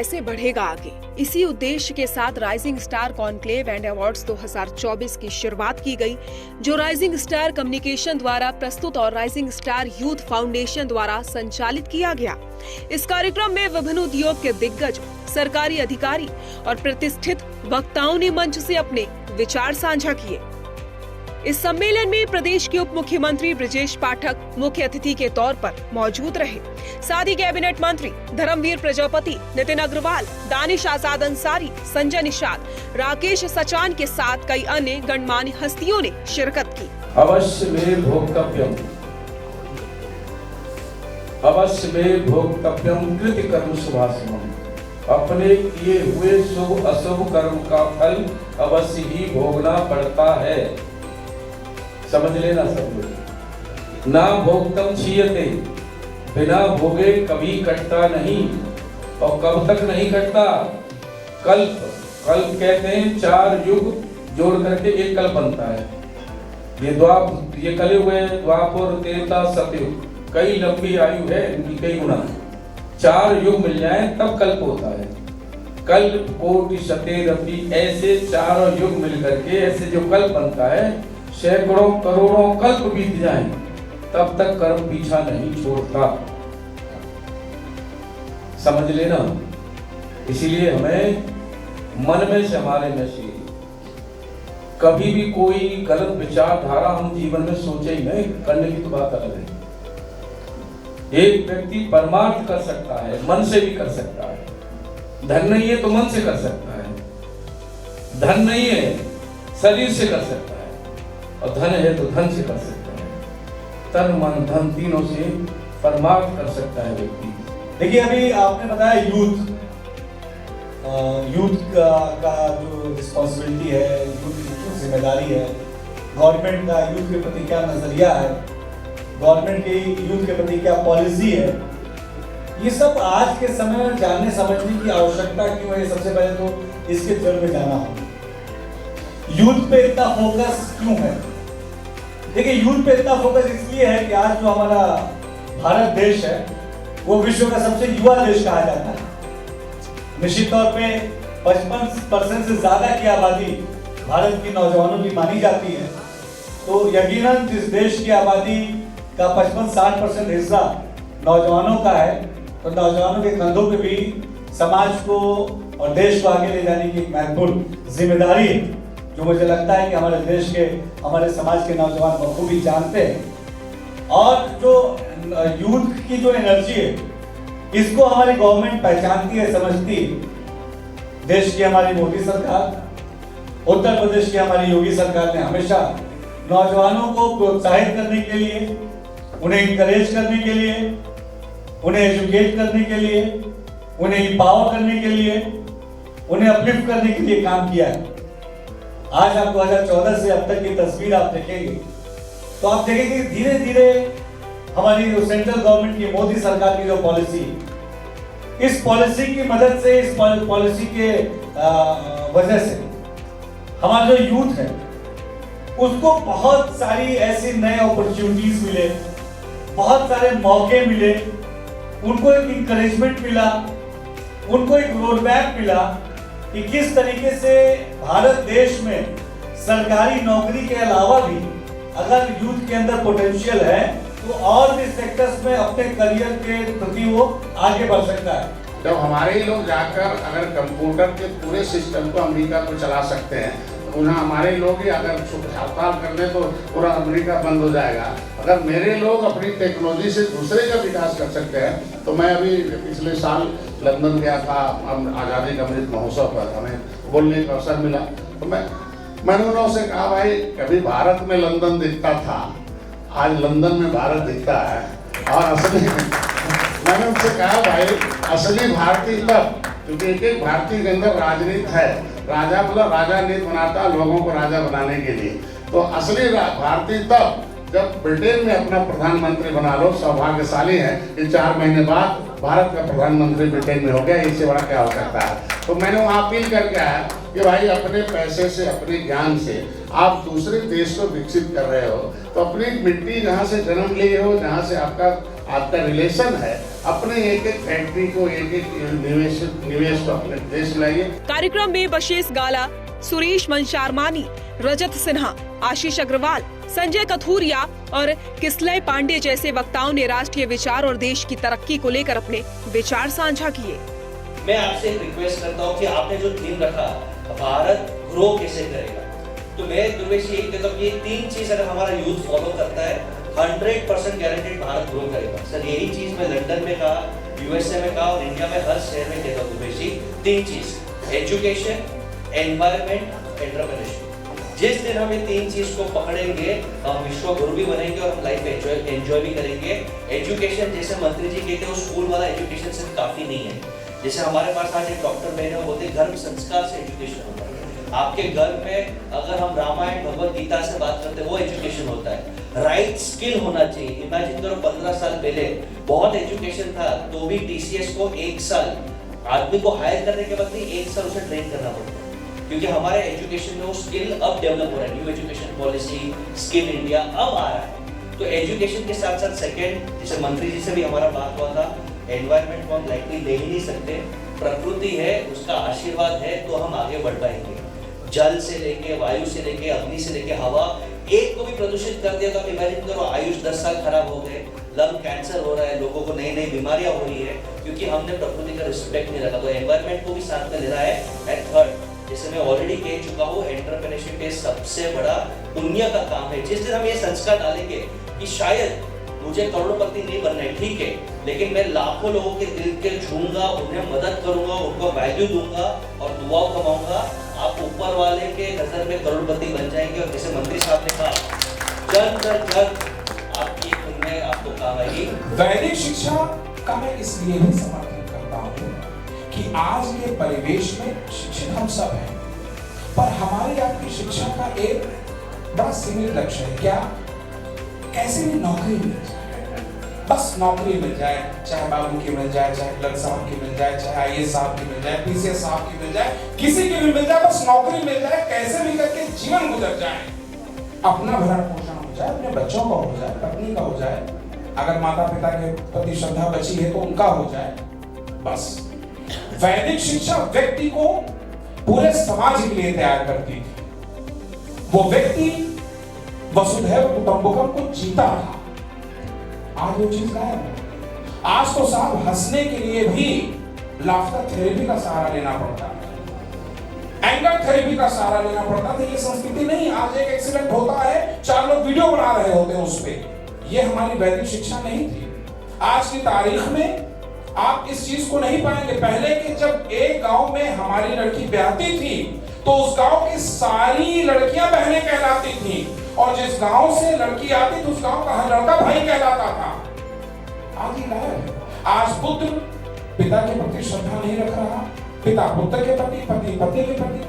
कैसे बढ़ेगा आगे, इसी उद्देश्य के साथ rising star conclave and awards 2024 की शुरुआत की गई, जो राइजिंग स्टार कम्युनिकेशन द्वारा प्रस्तुत और राइजिंग स्टार यूथ फाउंडेशन द्वारा संचालित किया गया। इस कार्यक्रम में विभिन्न उद्योग के दिग्गज, सरकारी अधिकारी और प्रतिष्ठित वक्ताओं ने मंच से अपने विचार साझा किए। इस सम्मेलन में प्रदेश के उप मुख्यमंत्री ब्रजेश पाठक मुख्य अतिथि के तौर पर मौजूद रहे। साथ ही कैबिनेट मंत्री धर्मवीर प्रजापति, नितिन अग्रवाल, दानिश आजाद अंसारी, संजय निषाद, राकेश सचान के साथ कई अन्य गणमान्य हस्तियों ने शिरकत की। अवश्य में भोक्तव्यम कृत कर्म शुभाशुभम। अपने किए हुए शुभ अशुभ कर्म का फल अवश्य ही भोगना पड़ता है। समझ लेना सब लोग। ना भोक्तम क्षीयते, बिना भोगे कभी कटता नहीं। और कब तक नहीं कटता? कल्प कहते हैं 4 युग जोड़ करके एक कल्प बनता है। ये कले हुए द्वापर, त्रेता, सतयुग, कई लंबी आयु है इनकी, कई गुना। 4 युग मिल जाए तब कल्प होता है। कल्प कोटि शतेरपि, ऐसे 4 युग मिल करके ऐसे जो कल्प बनता है, सैकड़ों करोड़ों कल्प बीत जाएं तब तक कर्म पीछा नहीं छोड़ता। समझ लेना। इसीलिए हमें मन में से, हमारे में से कभी भी कोई गलत विचारधारा हम जीवन में सोचे ही नहीं, करने की तो बात अलग है। एक व्यक्ति परमार्थ कर सकता है, मन से भी कर सकता है। धन नहीं है तो मन से कर सकता है, धन नहीं है शरीर से कर सकता है, और धन है तो धन से कर सकता है। तन मन धन तीनों से परमार्थ कर सकता है व्यक्ति। देखिए, अभी आपने बताया यूथ का जो रिस्पॉन्सिबिलिटी है, यूथ की जो जिम्मेदारी है, गवर्नमेंट का यूथ के प्रति क्या नजरिया है, गवर्नमेंट की यूथ के प्रति क्या पॉलिसी है, ये सब आज के समय में जानने समझने की आवश्यकता क्यों है। सबसे पहले तो इसके जड़ में जाना होगा। यूथ पे इतना फोकस क्यों है? देखिए, यूथ पे इतना फोकस इसलिए है कि आज जो हमारा भारत देश है वो विश्व का सबसे युवा देश कहा जाता है। निश्चित तौर पे 55% से ज्यादा की आबादी भारत की नौजवानों की मानी जाती है। तो यकीनन इस देश की आबादी का 55-60% हिस्सा नौजवानों का है। तो नौजवानों के कंधों पे भी समाज को और देश को आगे ले जाने की एक महत्वपूर्ण जिम्मेदारी है, जो मुझे लगता है कि हमारे देश के, हमारे समाज के नौजवान बखूबी जानते हैं। और जो यूथ की जो एनर्जी है, इसको हमारी गवर्नमेंट पहचानती है, समझती है। देश की हमारी मोदी सरकार, उत्तर प्रदेश की हमारी योगी सरकार ने हमेशा नौजवानों को प्रोत्साहित करने के लिए, उन्हें इंकरेज करने के लिए, उन्हें एजुकेट करने के लिए, उन्हें एम्पावर करने के लिए, उन्हें अपलिफ्ट करने के लिए काम किया है। आज आप 2014 से अब तक की तस्वीर आप देखेंगे तो आप देखेंगे कि धीरे धीरे हमारी जो सेंट्रल गवर्नमेंट की, मोदी सरकार की जो पॉलिसी, इस पॉलिसी की मदद से, इस पॉलिसी के वजह से हमारा जो यूथ है उसको बहुत सारी ऐसी नए अपॉर्चुनिटीज मिले, बहुत सारे मौके मिले, उनको एक इंकरेजमेंट मिला, उनको एक रोड मैप मिला कि किस तरीके से भारत देश में सरकारी नौकरी के अलावा भी अगर यूथ के अंदर पोटेंशियल है तो और भी सेक्टर्स में अपने करियर के प्रति वो आगे बढ़ सकता है। जब हमारे ही लोग जाकर अगर कंप्यूटर के पूरे सिस्टम को अमेरिका को चला सकते हैं, तो उन्हें हमारे लोग ही अगर हड़ताल कर दें तो पूरा अमेरिका बंद हो जाएगा। अगर मेरे लोग अपनी टेक्नोलॉजी से दूसरे का विकास कर सकते हैं, तो मैं अभी पिछले साल लंदन गया था, आज़ादी का अमृत महोत्सव पर हमें बोलने का अवसर मिला। तो मैंने उनसे कहा, भाई कभी भारत में लंदन दिखता था, आज लंदन में भारत दिखता है। और असली मैंने उनसे कहा, भाई असली भारतीय तब, क्योंकि एक भारतीय के अंदर राजनीति है। राजा मतलब राजा नीति बनाता लोगों को राजा बनाने के लिए। तो असली भारतीय तब जब ब्रिटेन में अपना प्रधानमंत्री बना लो। सौभाग्यशाली है कि 4 महीने बाद भारत का प्रधानमंत्री ब्रिटेन में हो गया, इससे बड़ा क्या हो सकता है। तो मैंने वहाँ अपील करके आया कि भाई अपने पैसे से, अपने ज्ञान से आप दूसरे देश को विकसित कर रहे हो, तो अपनी मिट्टी जहाँ से जन्म लिए हो, जहाँ से आपका रिलेशन है, अपने एक एक फैक्ट्री को, एक एक निवेश को अपने देश लाइए। कार्यक्रम में बशेस गाला, सुरेश मंशारमानी, रजत सिन्हा, आशीष अग्रवाल, संजय कथूरिया और किसलय पांडे जैसे वक्ताओं ने राष्ट्रीय विचार और देश की तरक्की को लेकर अपने विचार साझा किए। मैं आपसे एक रिक्वेस्ट करता हूँ कि आपने जो थीम रखा, भारत ग्रो कैसे करेगा, तो मैं दुर्वेश यही कहता हूँ कि ये 3 चीज अगर हमारा यूथ फॉलो करता है 100% गारंटेड भारत ग्रो करेगा। सर यही चीज मैं लंदन में कहा, यूएसए में कहा और इंडिया में हर शहर में कहता हूँ दुर्वेश जी, 3 चीज, एजुकेशन, एनवायरमेंट, एंटरप्रेन्योरशिप। जिस दिन हम ये 3 चीज को पकड़ेंगे हम विश्व गुरु भी बनेंगे और हम लाइफ एंजॉय भी करेंगे। एजुकेशन, जैसे मंत्री जी कहते हैं, वो स्कूल वाला एजुकेशन सिर्फ काफी नहीं है। जैसे हमारे पास आज एक डॉक्टर बहन है, बोलते धर्म संस्कार से एजुकेशन होता है। आपके घर में अगर हम रामायण भगवत गीता से बात करते हैं, वो एजुकेशन होता है। राइट स्किल होना चाहिए। इमेजिन करो 15 साल पहले बहुत एजुकेशन था तो भी टीसीएस को 1 साल आदमी को हायर करने के बाद 1 साल उसे ट्रेन करना पड़ता है, क्योंकि हमारे एजुकेशन में वो स्किल अब डेवलप हो रहा है। New education policy, skill India अब आ रहा है। तो एजुकेशन के साथ साथ सेकेंड, जैसे मंत्री जी से भी हमारा बात हुआ था, एनवायरनमेंट को हम लाइटली ले ही नहीं सकते। प्रकृति है, उसका आशीर्वाद है तो हम आगे बढ़ पाएंगे। जल से लेके, वायु से लेके, अग्नि से लेके हवा, एक को भी प्रदूषित कर दिया तो आप इमेजिन करो आयुष 10 साल खराब हो गए, लंग कैंसर हो रहा है, लोगों को नई नई बीमारियां हो रही है क्योंकि हमने प्रकृति का रिस्पेक्ट नहीं रखा। तो एनवायरनमेंट को भी साथ में ले रहा है। एंड थर्ड, जैसे मैं ऑलरेडी कह चुका हूँ, एंटरप्रेन्योरशिप ये सबसे बड़ा पुण्य का काम है। जिस दिन हम ये संस्कार डालेंगे कि शायद मुझे करोड़पति नहीं बनना है, ठीक है, लेकिन मैं लाखों लोगों के दिल के छूंगा, उन्हें मदद करूंगा, उनको वैल्यू दूंगा और दुआओं कमाऊंगा, आप ऊपर वाले के नजर में करोड़पति बन जाएंगे। और जैसे मंत्री साहब ने कहा, जल्द से जल्द आपकी पुण्य आपको काम आएगी। वैदिक शिक्षा का मैं इसलिए भी समर्थन करता हूँ कि आज के परिवेश में शिक्षित हम सब हैं, पर हमारी आपकी शिक्षा का एक बड़ा सीमित लक्ष्य है। क्या? कैसे भी नौकरी मिल जाए, बस नौकरी मिल जाए, चाहे बाबू की मिल जाए, चाहे क्लर्क साहब की मिल जाए, चाहे आईएएस साहब की मिल जाए, पीसीएस साहब की मिल जाए, किसी की भी मिल जाए, बस नौकरी मिल जाए, कैसे भी करके जीवन गुजर जाए, अपना भरण पोषण हो जाए, अपने बच्चों का हो जाए, पत्नी का हो जाए, अगर माता पिता के प्रति श्रद्धा बची है तो उनका हो जाए, बस। वैदिक शिक्षा व्यक्ति को पूरे समाज के लिए तैयार करती थी। वो व्यक्ति वसुधैव कुटुंबकम को जीता रहा। आज वो चीज गायब है। आज तो साहब हंसने के लिए भी लाफ्टर थेरेपी का सहारा लेना पड़ता है, एंगर थेरेपी का सहारा लेना पड़ता था। ये संस्कृति नहीं। आज एक एक्सीडेंट होता है, 4 लोग वीडियो बना रहे होते हैं उस पे। ये हमारी वैदिक शिक्षा नहीं थी। आज की तारीख में आप इस चीज को नहीं पाएंगे। पहले के जब एक गांव में हमारी लड़की ब्याहती थी तो उस गांव की सारी लड़कियां बहनें कहलाती थी, और जिस गांव से लड़की आती थी उस गांव का हर लड़का भाई कहलाता था। आज ये गायब है। आज पुत्र पिता के प्रति श्रद्धा नहीं रख रहा, पिता पुत्र के प्रति, पति पत्नी के प्रति,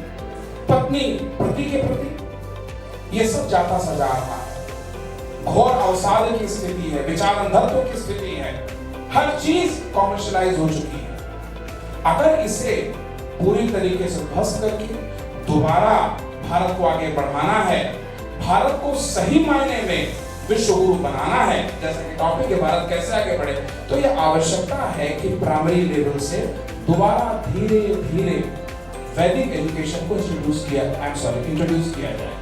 पत्नी पति के प्रति, ये सब जाता सजा रहा है। घोर अवसाद की स्थिति है, विचार अंधत्व की स्थिति है, हर चीज कॉमर्शियलाइज हो चुकी है। अगर इसे पूरी तरीके से ध्वस्त करके दोबारा भारत को आगे बढ़ाना है, भारत को सही मायने में विश्व गुरु बनाना है, जैसे कि टॉपिक है भारत कैसे आगे बढ़े, तो यह आवश्यकता है कि प्राइमरी लेवल से दोबारा धीरे धीरे वैदिक एजुकेशन को इंट्रोड्यूस किया जाए।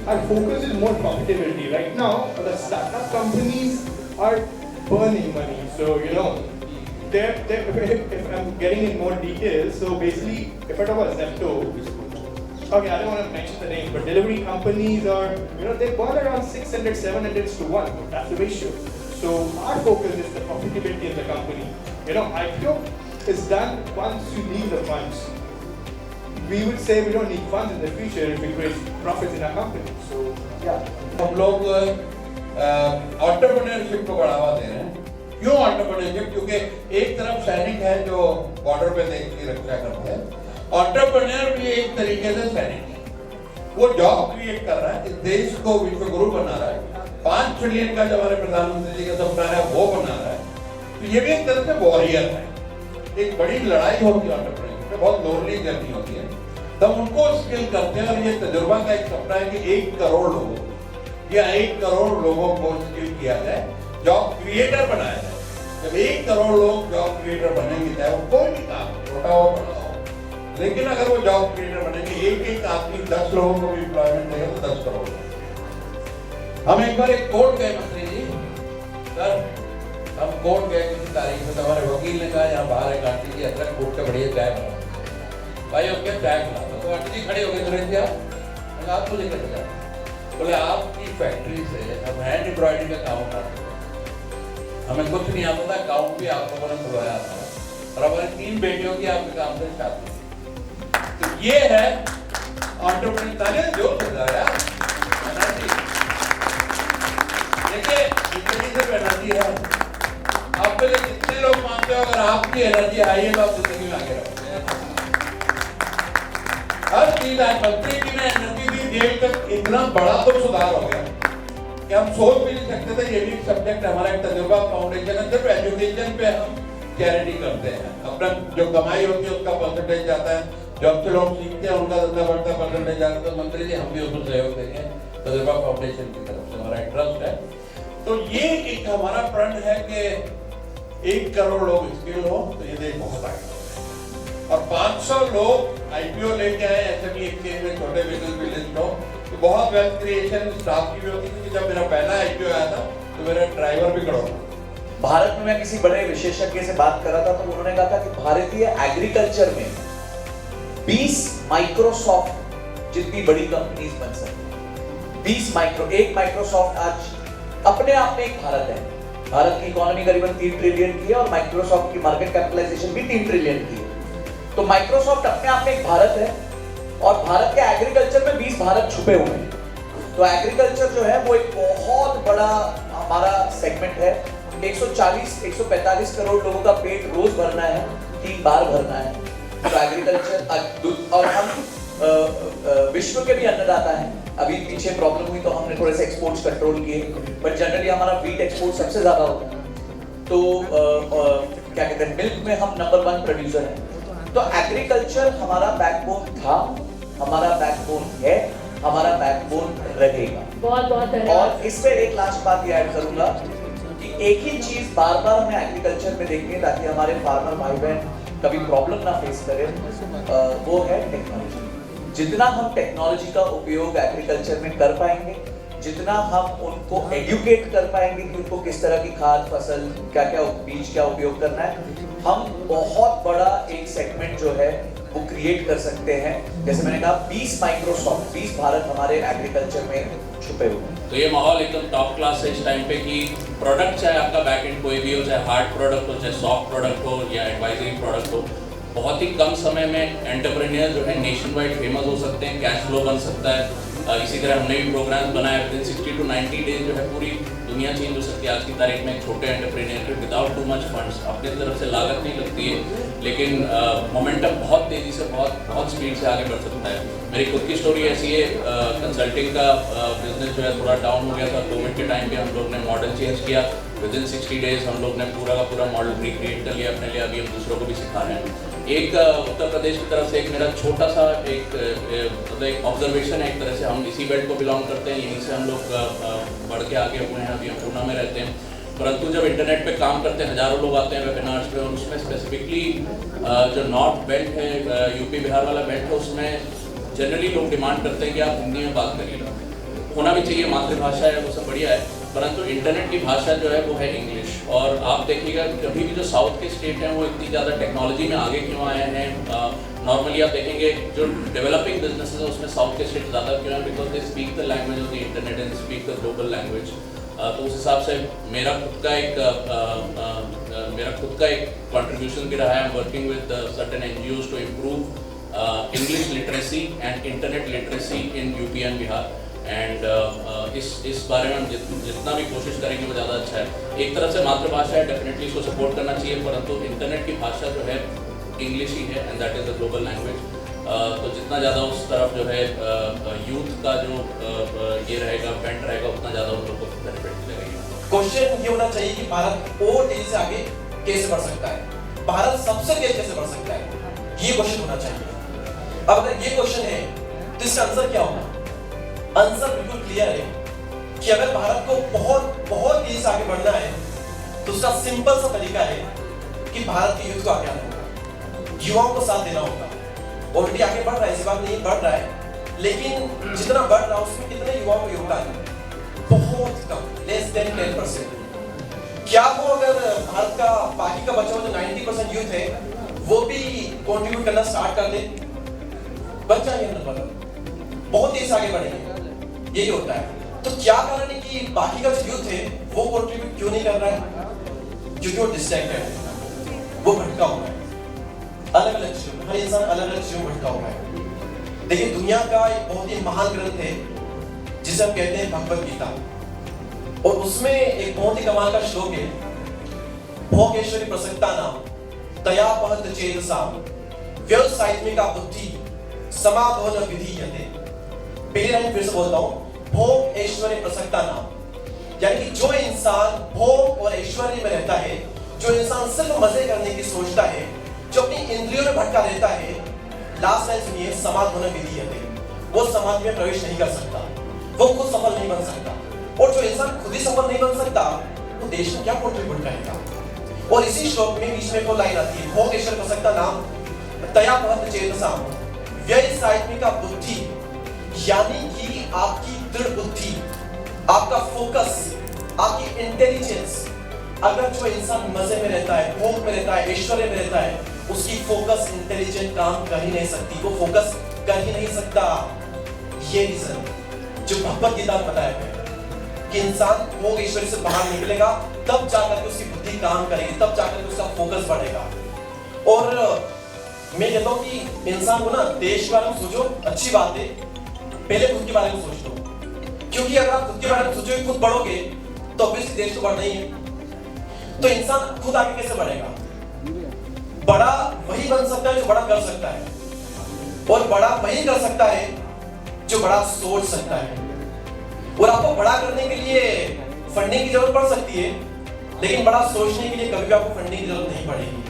Our focus is more profitability. Right now, the startup companies are burning money. So, you know, if I'm getting in more details, so basically, if I talk about Zepto, okay, I don't want to mention the name, but delivery companies are, you know, they burn around 600, 700 to 1. That's the ratio. So, our focus is the profitability of the company. You know, IPO is done once you leave the funds. We would say we don't need funds in the future if we create profits in our company. So, yeah. हम लोग entrepreneurship को बढ़ावा दे रहे हैं। क्यों entrepreneurship? क्योंकि एक तरफ सैनिक है जो बॉर्डर पे देश की रक्षा करते हैं, एंटरप्रेन्योर भी एक तरीके से सैनिक है। वो जॉब क्रिएट कर रहा है, इस देश को विश्व गुरु बना रहा है, 5 ट्रिलियन का जो हमारे प्रधानमंत्री जी का सपना है वो बना रहा है। तो ये भी एक तरह से वॉरियर है। एक बड़ी लड़ाई होती है एंटरप्रेन्योरशिप में, बहुत लोनली जर्नी होती है। तब उनको स्किल करते हैं, और ये तजुर्बा का एक सपना है कि 1 करोड़ लोगों या 1 करोड़ लोगों को स्किल किया जाए, जॉब क्रिएटर बनाया जाए। जब 1 करोड़ लोग जॉब क्रिएटर बनेंगे, चाहे वो कोई भी काम छोटा हो बड़ा हो, लेकिन अगर वो जॉब क्रिएटर बनेंगे, एक आदमी 10 लोगों को भी एम्प्लॉयमेंट देगा तो 10 करोड़। हम एक बार एक कोर्ट गए मंत्री जी, सर हम कोर्ट गए किसी तारीख में, तो हमारे वकील ने कहा यहाँ बाहर एक आंटी जी अदरक कूट के बढ़िया चाय बना, भाई उसके चाय खिला दो। तो आंटी जी खड़ी हो गई, तुरंत आप मुझे कैसे जाते? बोले आपकी फैक्ट्री से हम हैंड एम्ब्रॉयडरी का काम करते हैं, हमें कुछ नहीं आता था, अकाउंट भी आप लोगों ने खुलवाया था, और हमारी 3 बेटियों की आपके काम से शादी। तो ये है एंटरप्रेन्योर जो बताया एनर्जी। देखिए जिंदगी से एनर्जी है, आप में जितने लोग मानते हो अगर आपकी एनर्जी आई है तो आप जिंदगी में आगे रहोगे। हर चीज आज मंत्री जी ने एनर्जी दी, जेल तक इतना बड़ा तो सुधार हो गया कि हम सोच भी नहीं सकते थे। ये भी एक सब्जेक्ट हमारा एक तजुर्बा फाउंडेशन है, सिर्फ एजुकेशन पे हम चैरिटी करते हैं, अपना जो कमाई होती है उसका परसेंटेज जाता है, जब से लोग सीखते हैं उनका धंधा बढ़ता परसेंटेज जाता है। तो मंत्री जी हम भी उसको सहयोग देंगे तजुर्बा फाउंडेशन की तरफ से, हमारा इंटरेस्ट है। तो ये एक हमारा प्रण है कि 1 करोड़ लोग स्किल हो तो ये देश बहुत आगे, और 500 लोग IPO लेके आए SME एक्सचेंज में, छोटे बिजनेस भी लिस्ट हो, तो बहुत वेल्थ क्रिएशन स्टाफ की भी होती थी। जब मेरा पहला IPO आया था तो मेरा ड्राइवर भी खड़ा था। भारत में मैं किसी बड़े विशेषज्ञ से बात कर रहा था, तो उन्होंने कहा था कि भारतीय एग्रीकल्चर में 20 माइक्रोसॉफ्ट जितनी बड़ी कंपनीज बन सकती हैं। एक माइक्रोसॉफ्ट आज अपने आप में एक भारत है। भारत की इकोनॉमी करीबन 3 ट्रिलियन की है और माइक्रोसॉफ्ट की मार्केट कैपिटलाइजेशन भी 3 ट्रिलियन की है। तो माइक्रोसॉफ्ट अपने आप में एक भारत है, और भारत के एग्रीकल्चर में 20 भारत छुपे हुए हैं। तो एग्रीकल्चर जो है वो एक बहुत बड़ा हमारा सेगमेंट है। 140-145 करोड़ लोगों का पेट रोज भरना है, 3 बार भरना है। तो एग्रीकल्चर, और हम विश्व के भी अन्नदाता हैं। अभी पीछे प्रॉब्लम हुई तो हमने थोड़े से एक्सपोर्ट्स कंट्रोल किए, बट जनरली हमारा व्हीट एक्सपोर्ट सबसे ज्यादा होता है। तो क्या कहते हैं, मिल्क में हम नंबर 1 प्रोड्यूसर हैं। तो एग्रीकल्चर हमारा बैकबोन था, हमारा बैकबोन है, हमारा बैकबोन रहेगा। बहुत धन्यवाद। और इसमें एक लास्ट बात ये ऐड करूंगा कि एक ही चीज बार बार हमें एग्रीकल्चर में देखनी है ताकि हमारे फार्मर भाई बहन कभी प्रॉब्लम ना फेस करें, वो है टेक्नोलॉजी। जितना हम टेक्नोलॉजी का उपयोग एग्रीकल्चर में कर पाएंगे, जितना हम उनको एडुकेट कर पाएंगे कि उनको किस तरह की खाद, फसल, क्या क्या बीज क्या उपयोग करना है, हम बहुत बड़ा एक सेगमेंट जो है वो क्रिएट कर सकते हैं। जैसे मैंने कहा 20 माइक्रोसॉफ्ट, 20 भारत हमारे एग्रीकल्चर में छुपे हुए हैं। तो ये माहौल एकदम टॉप क्लास है इस टाइम पे कि प्रोडक्ट चाहे आपका बैक एंड कोई भी हो, चाहे हार्ड प्रोडक्ट हो, चाहे सॉफ्ट प्रोडक्ट हो या एडवाइजरी प्रोडक्ट हो, बहुत ही कम समय में एंटरप्रेन्योर जो है नेशन वाइड फेमस हो सकते हैं, कैश फ्लो बन सकता है। इसी तरह हमने भी प्रोग्राम बनाया, विदिन 60 to 90 डेज जो है पूरी दुनिया चेंज हो सकती है। आज की तारीख में छोटे एंटरप्रेन्योर के विदाउट टू मच फंड्स, अपनी तरफ से लागत नहीं लगती है, लेकिन मोमेंटम बहुत तेज़ी से, बहुत स्पीड से आगे बढ़ सकता है। मेरी खुद की स्टोरी ऐसी है, कंसल्टिंग का बिजनेस जो है थोड़ा डाउन हो गया था। कोविड के टाइम पे हम लोग ने मॉडल चेंज किया, विदिन 60 डेज हम लोग ने पूरा का पूरा मॉडल रिक्रिएट कर लिया अपने लिए। अभी हम दूसरों को भी सिखा रहे हैं। एक उत्तर प्रदेश की तरफ से एक मेरा छोटा सा एक ऑब्जर्वेशन है, एक तरह से हम इसी बेल्ट को बिलोंग करते हैं, यहीं से हम लोग बढ़ के आगे हुए हैं। अभी हम पूना में रहते हैं, परंतु जब इंटरनेट पे काम करते हैं हज़ारों लोग आते हैं वेबिनार्स पे, और उसमें स्पेसिफिकली जो नॉर्थ बेल्ट है, यूपी बिहार वाला बेल्ट है, उसमें जनरली लोग डिमांड करते हैं कि आप हिंदी में बात करिए। होना भी चाहिए, मातृभाषा है, वो सब बढ़िया है, परंतु इंटरनेट की भाषा जो है वो है इंग्लिश। और आप देखिएगा कभी भी जो साउथ के स्टेट हैं वो इतनी ज़्यादा टेक्नोलॉजी में आगे क्यों आए हैं। नॉर्मली आप देखेंगे जो डेवलपिंग बिजनेसेस है उसमें साउथ के स्टेट ज़्यादा क्यों हैं, because they speak the language of the internet and speak the global language. तो उस हिसाब से मेरा खुद का एक कंट्रीब्यूशन भी रहा है। I am working with certain NGOs to improve English literacy and internet literacy in UP and Bihar. And इस बारे में हम जितना भी कोशिश करेंगे वो ज़्यादा अच्छा है। एक तरफ से मातृभाषा है, डेफिनेटली इसको सपोर्ट करना चाहिए, परंतु इंटरनेट की भाषा जो है इंग्लिश ही है, and that is the global language. तो जितना ज़्यादा उस तरफ जो है यूथ का जो ये रहेगा, बेंट रहेगा, उतना ज़्यादा उन लोगों को बेनिफिट मिलेगा। क्वेश्चन ये होना चाहिए कि भारत और तेजी से आगे कैसे बढ़ सकता है, भारत सबसे तेज कैसे बढ़ सकता है, ये क्वेश्चन होना चाहिए। अब अगर ये क्वेश्चन है तो इसका आंसर क्या होगा? आंसर बिल्कुल क्लियर है कि अगर भारत को बहुत तेजी से आगे बढ़ना है दूसरा सिंपल सा तरीका है कि भारत के यूथ को आगे आना होगा, युवाओं को साथ देना होगा। ऑलरेडी आगे बढ़ रहा है, ऐसी बात नहीं बढ़ रहा है, लेकिन जितना बढ़ रहा है उसमें कितने युवाओं का योगदान है? बहुत कम, लेस देन 10%। क्या वो अगर भारत का बाकी का बचा हुआ जो 90% यूथ है वो भी कंट्रीब्यूट करना स्टार्ट कर दे, बच जाएंगे नंबर, बहुत तेज आगे बढ़ेंगे। यही होता है। तो क्या कारण है कि बाकी का जो यूथ है वो कंट्रीब्यूट क्यों नहीं कर रहा है? क्योंकि वो डिस्ट्रैक्टेड है, वो भटका हुआ है, अलग अलग चीजों, हर इंसान अलग अलग चीजों में भटका हुआ है। देखिए, दुनिया का एक बहुत ही महान ग्रंथ है जिसे हम कहते हैं भगवत गीता, और उसमें एक बहुत ही कमाल का श्लोक है, भोगेश्वरी प्रसक्ता नाम तया पहत चेतसा व्यवसायित्मिका बुद्धि समाभवन विधीयते। पहली लाइन फिर से बोलता हूँ, भोग ऐश्वर्य प्रसक्ता नाम, यानी कि जो इंसान भोग और ऐश्वर्य में रहता है, जो इंसान सिर्फ मजे करने की सोचता है, जो अपनी इंद्रियों में भटका रहता है, लास्ट लाइन सुनिए, समाधि विधीयते, वो समाधि में प्रवेश नहीं कर सकता, वो खुद सफल नहीं बन सकता। और जो इंसान खुद ही सफल नहीं बन सकता, वो देश में क्या कंट्रीब्यूट करेगा? और इसी श्लोक में बीच में वो लाइन आती है, भोग ऐश्वर्य प्रसक्ता नाम तया पहत चेतसा व्यय सात्विका बुद्धि, यानी कि आपकी दृढ़ बुद्धि, आपका फोकस, आपकी इंटेलिजेंस। अगर जो इंसान मजे में रहता है, भोग में रहता है, ऐश्वर्य में रहता है, उसकी फोकस इंटेलिजेंट काम कर ही नहीं सकती, वो फोकस कर ही नहीं सकता। ये रीजन जो भगवत गीता में बताया है कि इंसान भोग ऐश्वर्य से बाहर निकलेगा, तब जाकर के उसकी बुद्धि काम करेगी, तब जाकर के उसका फोकस बढ़ेगा। और मैं कहता हूँ कि इंसान को ना देश के बारे में सोचो, अच्छी बात है, पहले खुद के बारे में सोच लो, क्योंकि अगर आप खुद के बारे में सोचोगे, खुद बढ़ोगे, तो ऑब्वियसली देश तो बढ़ना ही है। तो इंसान खुद आगे कैसे बढ़ेगा? बड़ा वही बन सकता है जो बड़ा कर सकता है, और बड़ा वही कर सकता है जो बड़ा सोच सकता है। और आपको बड़ा करने के लिए फंडिंग की जरूरत पड़ सकती है, लेकिन बड़ा सोचने के लिए कभी भी आपको फंडिंग की जरूरत नहीं पड़ेगी।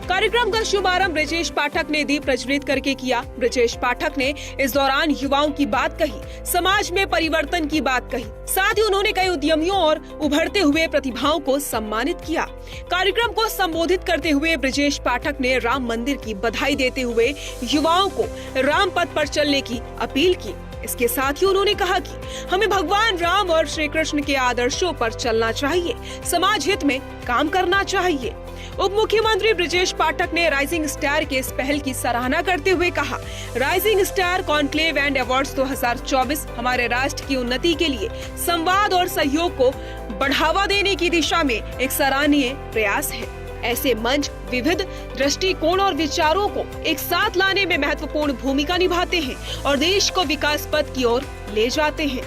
कार्यक्रम का शुभारंभ ब्रजेश पाठक ने दीप प्रज्वलित करके किया। ब्रजेश पाठक ने इस दौरान युवाओं की बात कही, समाज में परिवर्तन की बात कही, साथ ही उन्होंने कई उद्यमियों और उभरते हुए प्रतिभाओं को सम्मानित किया। कार्यक्रम को संबोधित करते हुए ब्रजेश पाठक ने राम मंदिर की बधाई देते हुए युवाओं को राम पथ पर चलने की अपील की। इसके साथ ही उन्होंने कहा कि हमें भगवान राम और श्री कृष्ण के आदर्शों पर चलना चाहिए, समाज हित में काम करना चाहिए। उप मुख्यमंत्री ब्रजेश पाठक ने राइजिंग स्टार के इस पहल की सराहना करते हुए कहा, rising star conclave and awards 2024 हमारे राष्ट्र की उन्नति के लिए संवाद और सहयोग को बढ़ावा देने की दिशा में एक सराहनीय प्रयास है। ऐसे मंच विविध दृष्टिकोण और विचारों को एक साथ लाने में महत्वपूर्ण भूमिका निभाते हैं और देश को विकास पथ की ओर ले जाते हैं।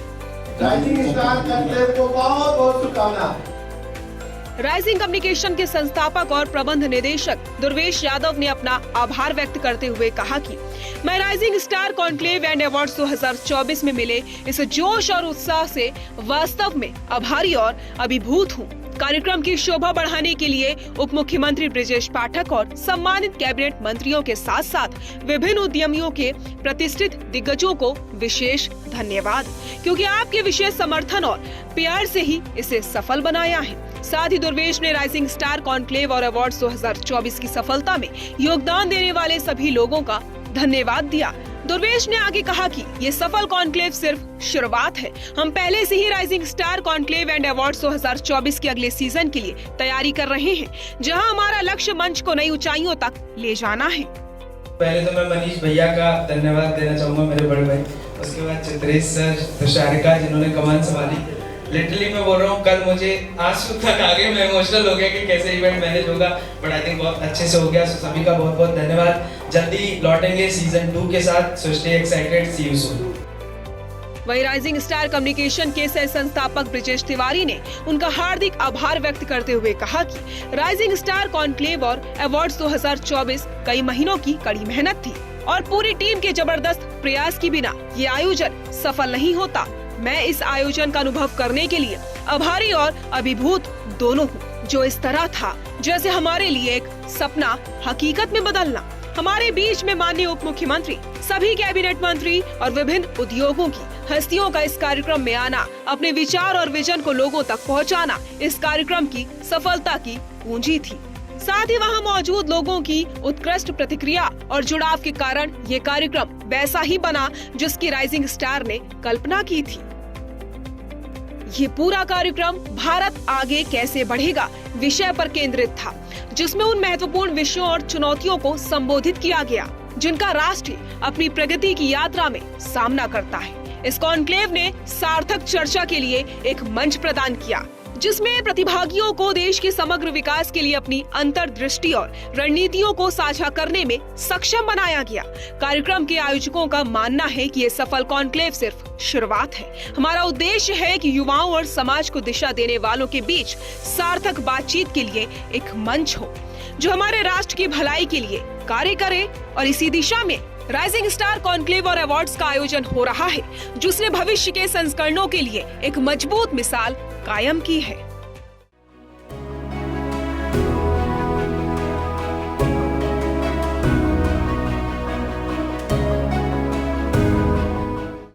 राइजिंग स्टार कॉन्क्लेव को बहुत बहुत शुभकामनाएं। राइजिंग कम्युनिकेशन के संस्थापक और प्रबंध निदेशक दुर्वेश यादव ने अपना आभार व्यक्त करते हुए कहा कि मैं rising star conclave and awards 2024 में मिले इस जोश और उत्साह से वास्तव में आभारी और अभिभूत हूँ। कार्यक्रम की शोभा बढ़ाने के लिए उप मुख्यमंत्री ब्रजेश पाठक और सम्मानित कैबिनेट मंत्रियों के साथ साथ विभिन्न उद्यमियों के प्रतिष्ठित दिग्गजों को विशेष धन्यवाद, क्योंकि आपके विशेष समर्थन और प्यार से ही इसे सफल बनाया है। साथ ही दुर्वेश ने राइजिंग स्टार कॉन्क्लेव और अवार्ड्स 2024 की सफलता में योगदान देने वाले सभी लोगों का धन्यवाद दिया। दुर्वेश ने आगे कहा कि ये सफल कॉन्क्लेव सिर्फ शुरुआत है, हम पहले से ही rising star conclave and awards 2024 के अगले सीजन के लिए तैयारी कर रहे हैं, जहां हमारा लक्ष्य मंच को नई ऊंचाइयों तक ले जाना है। पहले तो मैं मनीष भैया का धन्यवाद देना चाहूंगा, मेरे बड़े भाई, उसके बाद चित्रेश सर, तुषारिका जिन्होंने कमान संभाली। लिटरली मैं बोल रहा हूँ, कल मुझे आंसू तक आ गए, मैं इमोशनल हो गया कि कैसे इवेंट मैनेज होगा, बट आई थिंक बहुत अच्छे से हो गया। सभी का बहुत बहुत धन्यवाद। जल्दी लौटेंगे सीजन 2 के साथ, so stay excited, see you soon. वहीं राइजिंग स्टार कम्युनिकेशन के सह संस्थापक ब्रजेश तिवारी ने उनका हार्दिक आभार व्यक्त करते हुए कहा कि राइजिंग स्टार कॉन्क्लेव और अवार्ड्स 2024 कई महीनों की कड़ी मेहनत थी और पूरी टीम के जबरदस्त प्रयास के बिना ये आयोजन सफल नहीं होता। मैं इस आयोजन का अनुभव करने के लिए आभारी और अभिभूत दोनों हूँ, जो इस तरह था जैसे हमारे लिए एक सपना हकीकत में बदलना। हमारे बीच में माननीय उप मुख्यमंत्री, सभी कैबिनेट मंत्री और विभिन्न उद्योगों की हस्तियों का इस कार्यक्रम में आना, अपने विचार और विजन को लोगों तक पहुंचाना इस कार्यक्रम की सफलता की कुंजी थी। साथ ही वहां मौजूद लोगों की उत्कृष्ट प्रतिक्रिया और जुड़ाव के कारण ये कार्यक्रम वैसा ही बना जिसकी राइजिंग स्टार ने कल्पना की थी। ये पूरा कार्यक्रम भारत आगे कैसे बढ़ेगा विषय पर केंद्रित था, जिसमें उन महत्वपूर्ण विषयों और चुनौतियों को संबोधित किया गया जिनका राष्ट्र अपनी प्रगति की यात्रा में सामना करता है। इस कॉन्क्लेव ने सार्थक चर्चा के लिए एक मंच प्रदान किया, जिसमें प्रतिभागियों को देश के समग्र विकास के लिए अपनी अंतर्दृष्टि और रणनीतियों को साझा करने में सक्षम बनाया गया। कार्यक्रम के आयोजकों का मानना है कि ये सफल कॉन्क्लेव सिर्फ शुरुआत है। हमारा उद्देश्य है कि युवाओं और समाज को दिशा देने वालों के बीच सार्थक बातचीत के लिए एक मंच हो, जो हमारे राष्ट्र की भलाई के लिए कार्य करे। और इसी दिशा में राइजिंग स्टार कॉन्क्लेव और अवार्ड्स का आयोजन हो रहा है, जिसने भविष्य के संस्करणों के लिए एक मजबूत मिसाल कायम की है।